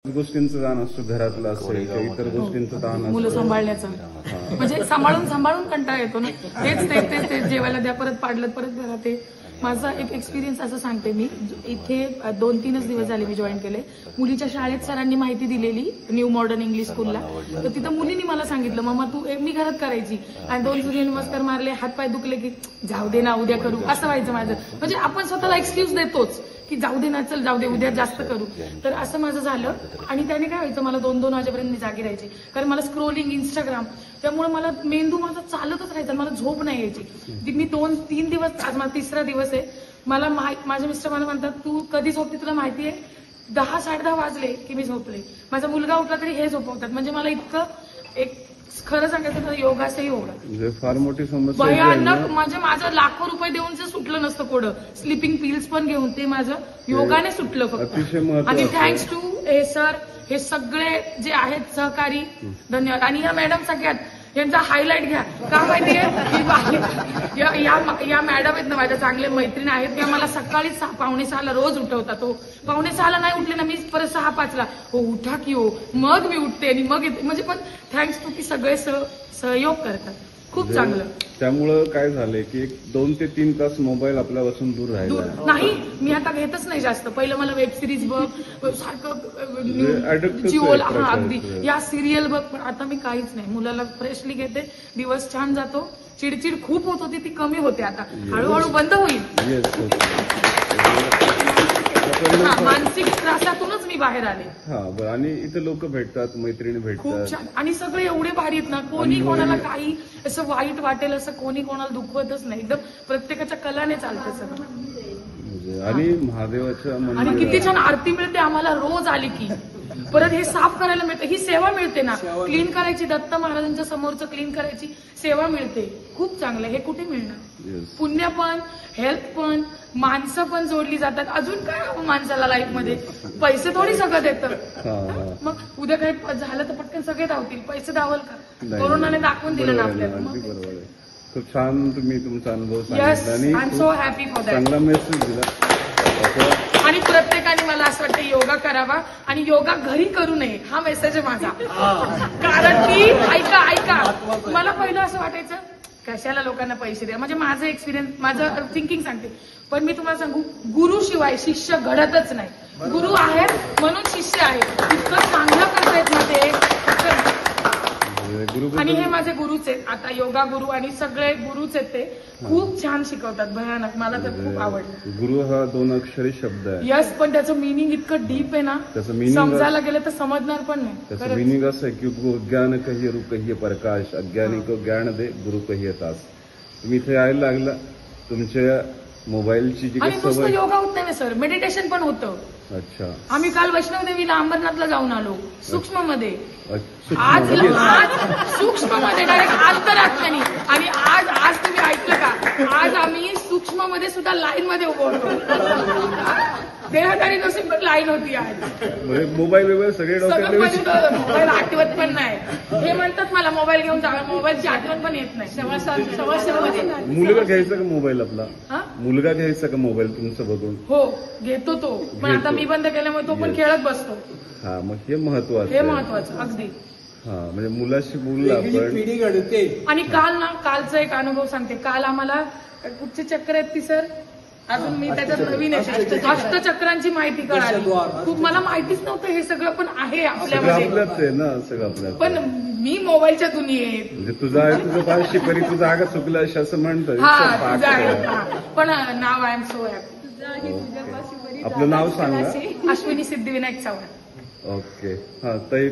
गोष्टींचं ताण असतो, घरातलं असेल किंवा इतर गोष्टींचं ताण असतं, मुलं सांभाळण्याचं म्हणजे सांभाळून कंटाळा येतो ना. तेच जेवायला द्या, परत पाडलं, परत घरात ते. माझा एक एक्सपिरियन्स असं सांगते मी. इथे 2-3 दिवस झाले मी जॉईन केले. मुलीच्या शाळेत सरांनी माहिती दिलेली न्यू मॉडर्न इंग्लिश स्कूलला, तर तिथं मुलींनी मला सांगितलं, मम्मा तू मी घरात करायची आणि 2 सूर्यनमस्कार मारले, हातपाय दुखले की जाऊ दे ना उद्या करू, असं व्हायचं माझं. म्हणजे आपण स्वतःला एक्सक्यूज देतोच की जाऊ दे ना, चल जाऊ दे, उद्या जास्त करू. तर असं माझं झालं आणि त्याने काय व्हायचं, मला 2-2 वाजेपर्यंत मी जागी राहायचे, कारण मला स्क्रोलिंग इंस्टाग्राम, त्यामुळे मला मेंदू माझा चालतच राहायचा, मला झोप नाही यायची. मी 2-3 दिवस, आज माझा 3रा दिवस आहे. मला माझे मिस्टर मला म्हणतात, तू कधी झोपते तुला माहिती आहे? 10-10:30 वाजले की मी झोपले. माझा मुलगा उठला तरी हे झोपवतात. म्हणजे मला इतकं, एक खरं सांगायचं तर योगाचं योगा म्हणजे फार मोठी समस्या भयानक. म्हणजे माझं लाखो रुपये देऊन जे सुटलं नसतं कोडं, स्लिपिंग पिल्स पण घेऊन, ते माझं योगाने सुटलं फक्त. आणि थँक्स टू हे सर, हे सगळे जे आहेत सहकारी, धन्यवाद. आणि या मॅडम सगळ्यात यांचा हायलाइट घ्या. का माहितीये, या मॅडम आहेत ना, माझ्या चांगल्या मैत्रिणी आहेत, त्या मला सकाळी 5:45 रोज उठवतात. हो, 5:45 नाही उठले ना मी, परत 6-5 हो उठा की हो, मग मी उठते आणि मग येते. म्हणजे पण थँक्स टू की सगळे सहयोग करतात, खूप चांगलं. त्यामुळं काय झालंय की 2 ते 3 तास मोबाईल आपल्यापासून दूर राहिला नाही. मी आता घेतच नाही जास्त. पहिलं मला वेब सिरीज बघ, सारखं जिओला, हा अगदी या सिरियल बघ, पण आता मी काहीच नाही. मुलाला फ्रेशली घेते, दिवस छान जातो. चिडचिड खूप होत होती, ती कमी होते आता, हळूहळू बंद होईल. मानसिक त्रासातूनच मी बाहेर आले. हा, आणि इथे लोक भेटतात, मैत्रिणी भेटतात, खूप छान. आणि सगळे एवढे भारी आहेत ना, कोणी कोणाला काही असं वाईट वाटेल असं कोणी कोणाला दुखवतच नाही. एकदम प्रत्येकाच्या कलाने चालतं सगळं. आणि महादेवाच्या आणि किती छान आरती मिळते आम्हाला रोज आली की. परत हे साफ करायला मिळतं, ही सेवा मिळते ना, क्लीन करायची, दत्त महाराजांच्या समोरचं क्लीन करायची सेवा मिळते. खूप चांगलं. हे कुठे मिळणार? पुण्य पण, हेल्थ पण, माणसं पण जोडली जातात. अजून काय हवं माणसाला लाईफ मध्ये? पैसे थोडी सगळं देतं. मग उद्या काही झालं तर पटकन सगळे धावतील, पैसे धावल का? कोरोनाने दाखवून दिलं ना आपल्याला. खूप छान तुम्ही तुमचा अनुभव सांगितला आणि I am so happy for that. चांगला मेसेज दिला. आणि प्रत्येकाने मला असं वाटतं योगा करावा आणि योगा घरी करू नये, हा मेसेज आहे माझा. कारण की ऐका, मला पहिलं असं वाटायचं कशाला लोकांना पैसे द्या. म्हणजे माझं एक्सपिरियन्स, माझं थिंकिंग सांगते. पण मी तुम्हाला सांगू, गुरु शिवाय शिष्य घडतच नाही. गुरु आहेत म्हणून शिष्य आहेत. इतकं चांगलं करतायत ना ते. आणि हे माझे गुरुच आहेत आता, योगा गुरु आणि सगळे गुरुच आहेत. ते खूप छान शिकवतात, भयानक. मला तर खूप आवडलं. गुरु हा 2 अक्षरी शब्द आहे. यस, पण त्याचं मिनिंग इतकं डीप आहे ना, समजायला गेलं तर समजणार पण नाही. त्याचं मिनिंग असं आहे की ज्ञान कहिये रू कहिये प्रकाश, अज्ञानी को ज्ञान दे गुरु कहिये तास. तुम्ही इथे यायला लागला, तुमच्या मोबाईलची जी आणि नुसतं योगा होत नाही सर, मेडिटेशन पण होतं. अच्छा. आम्ही काल वैष्णवदेवीला, अंबरनाथला जाऊन आलो, सूक्ष्म मध्ये. आज सूक्ष्म मध्ये डायरेक्ट अंतरात्म्यानी. आणि आज तुम्ही ऐकलं का, आज आम्ही सूक्ष्म मध्ये सुद्धा लाईन मध्ये उभं होतो. देहदारी नसून पण लाईन होती आज. मोबाईल वगैरे सगळे मोबाईल आठवत पण नाही. हे म्हणतात मला मोबाईल घेऊन जावा, मोबाईलची आठवण पण येत नाही. मुलगा घ्यायचा का मोबाईल आपला? मुलगा घ्यायचा का मोबाईल तुमचं बघून? हो, घेतो तो. पण आता मी बंद केल्यामुळे तो पण खेळत बसतो. हा, मग हे महत्वाचं अगदी. हा, म्हणजे मुलाशी बोलला आपण. आणि कालचा एक अनुभव सांगते. काल आम्हाला कुठचे चक्र आहेत ती सर, अजून मी त्याच्यात नवीन अष्टचक्रांची माहिती कळाली. खूप मला माहितीच नव्हतं हे सगळं पण आहे आपल्यामध्ये ना, सगळं आपल्या. पण मी मोबाईलच्या दुनियेत, म्हणजे तुझं फार शिकरी, तुझा आगा चुकला असं म्हणतोय. पण नाव आय एम सो हॅपी. आपलं नाव सांगा. अश्विनी सिद्धिविनायक चव्हाण. ओके. हा, ताई.